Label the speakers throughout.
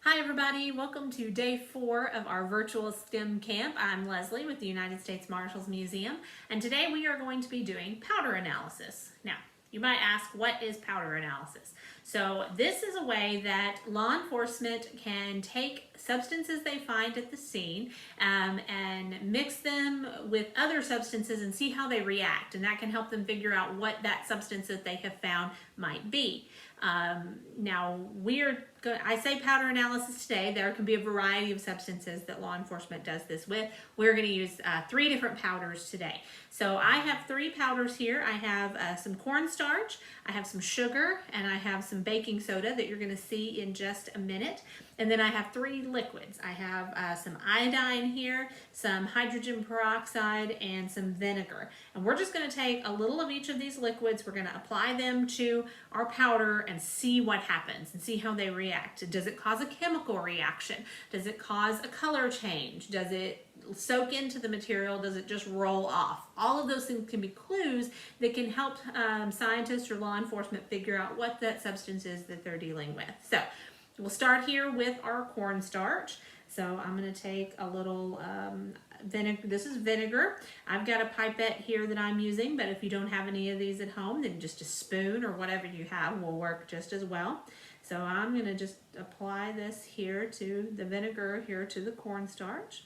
Speaker 1: Hi everybody, welcome to day 4 of our virtual STEM camp. I'm Leslie with the United States Marshals Museum, and today we are going to be doing powder analysis. Now, you might ask, what is powder analysis? So this is a way that law enforcement can take substances they find at the scene and mix them with other substances and see how they react, and that can help them figure out what that substance that they have found might be. Now, I say powder analysis today. There can be a variety of substances that law enforcement does this with. We're going to use 3 different powders today. So I have 3 powders here. I have some cornstarch, I have some sugar, and I have some baking soda that you're going to see in just a minute. And then I have 3 liquids. I have some iodine here, some hydrogen peroxide, and some vinegar. And we're just going to take a little of each of these liquids. We're going to apply them to our powder and see what happens and see how they react. Does it cause a chemical reaction? Does it cause a color change? Does it soak into the material? Does it just roll off? All of those things can be clues that can help scientists or law enforcement figure out what that substance is that they're dealing with. So we'll start here with our cornstarch. So I'm going to take a little vinegar. This is vinegar. I've got a pipette here that I'm using, but if you don't have any of these at home, then just a spoon or whatever you have will work just as well. So I'm going to just apply this here to the vinegar here to the cornstarch.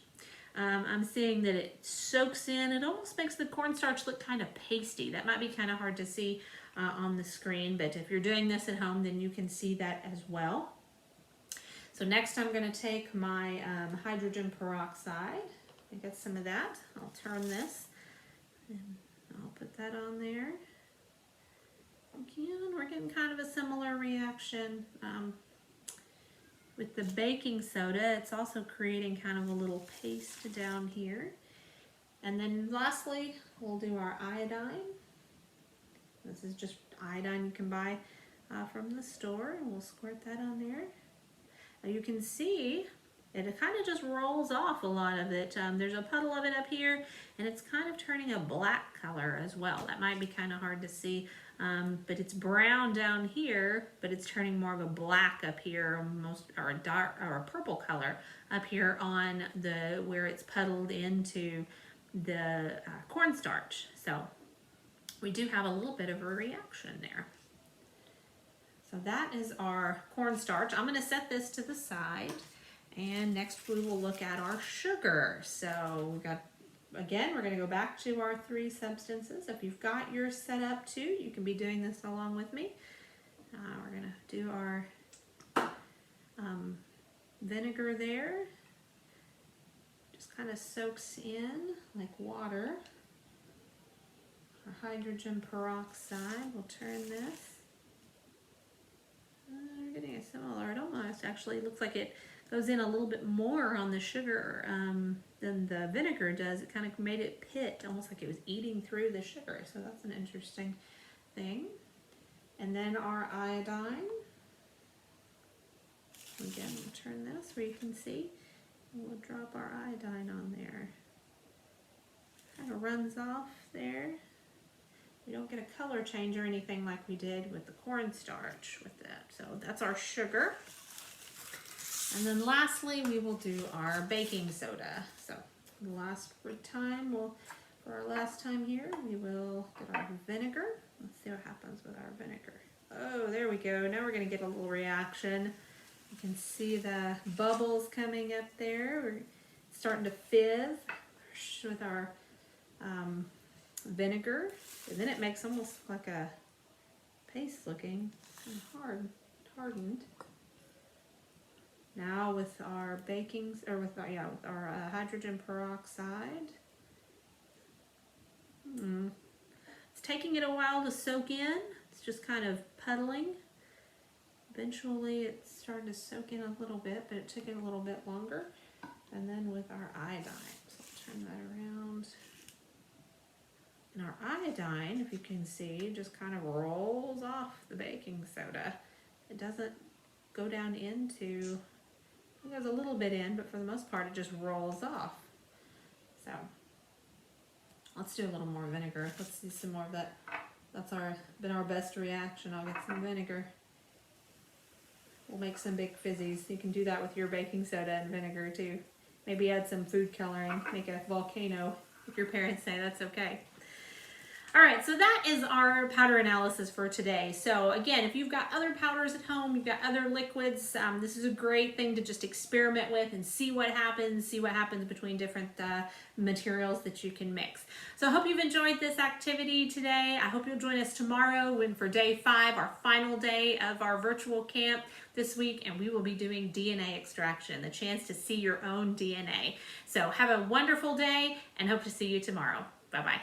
Speaker 1: I'm seeing that it soaks in. It almost makes the cornstarch look kind of pasty. That might be kind of hard to see on the screen, but if you're doing this at home, then you can see that as well. So next I'm going to take my hydrogen peroxide. I got some of that. I'll turn this and I'll put that on there. Again, we're getting kind of a similar reaction with the baking soda. It's also creating kind of a little paste down here. And then lastly, we'll do our iodine. This is just iodine you can buy from the store, and we'll squirt that on there. Now you can see it kind of just rolls off a lot of it. There's a puddle of it up here, and it's kind of turning a black color as well. That might be kind of hard to see, but it's brown down here, but it's turning more of a black up here, almost, or a dark or a purple color up here on the where it's puddled into the cornstarch. So we do have a little bit of a reaction there. So that is our cornstarch. I'm going to set this to the side, and next we will look at our sugar. So we've got, again, we're going to go back to our 3 substances. If you've got yours set up too, you can be doing this along with me. We're going to do our vinegar there. Just kind of soaks in like water. Our hydrogen peroxide, we'll turn this. We're getting a similar, it almost actually looks like it goes in a little bit more on the sugar than the vinegar does. It kind of made it pit, almost like it was eating through the sugar. So that's an interesting thing. And then our iodine. Again, we'll turn this where you can see. And we'll drop our iodine on there. Kind of runs off there. We don't get a color change or anything like we did with the cornstarch with that. So that's our sugar. And then lastly, we will do our baking soda. So for our last time here, we will get our vinegar. Let's see what happens with our vinegar. Oh, there we go. Now we're going to get a little reaction. You can see the bubbles coming up there. We're starting to fizz with our vinegar, and then it makes almost like a paste looking, kind of hardened. Now with our with our hydrogen peroxide, it's taking it a while to soak in. It's just kind of puddling. Eventually it's starting to soak in a little bit, but it took it a little bit longer. And then with our iodine, so I'll turn that around. And our iodine, if you can see, just kind of rolls off the baking soda. It doesn't go down into, it goes a little bit in, but for the most part it just rolls off. So let's do a little more vinegar. Let's see some more of that. That's been our best reaction. I'll get some vinegar. We'll make some big fizzies. You can do that with your baking soda and vinegar too. Maybe add some food coloring, make a volcano if your parents say that's okay. All right, so that is our powder analysis for today. So again, if you've got other powders at home, you've got other liquids, this is a great thing to just experiment with and see what happens between different materials that you can mix. So I hope you've enjoyed this activity today. I hope you'll join us tomorrow for day 5, our final day of our virtual camp this week, and we will be doing DNA extraction, the chance to see your own DNA. So have a wonderful day and hope to see you tomorrow. Bye-bye.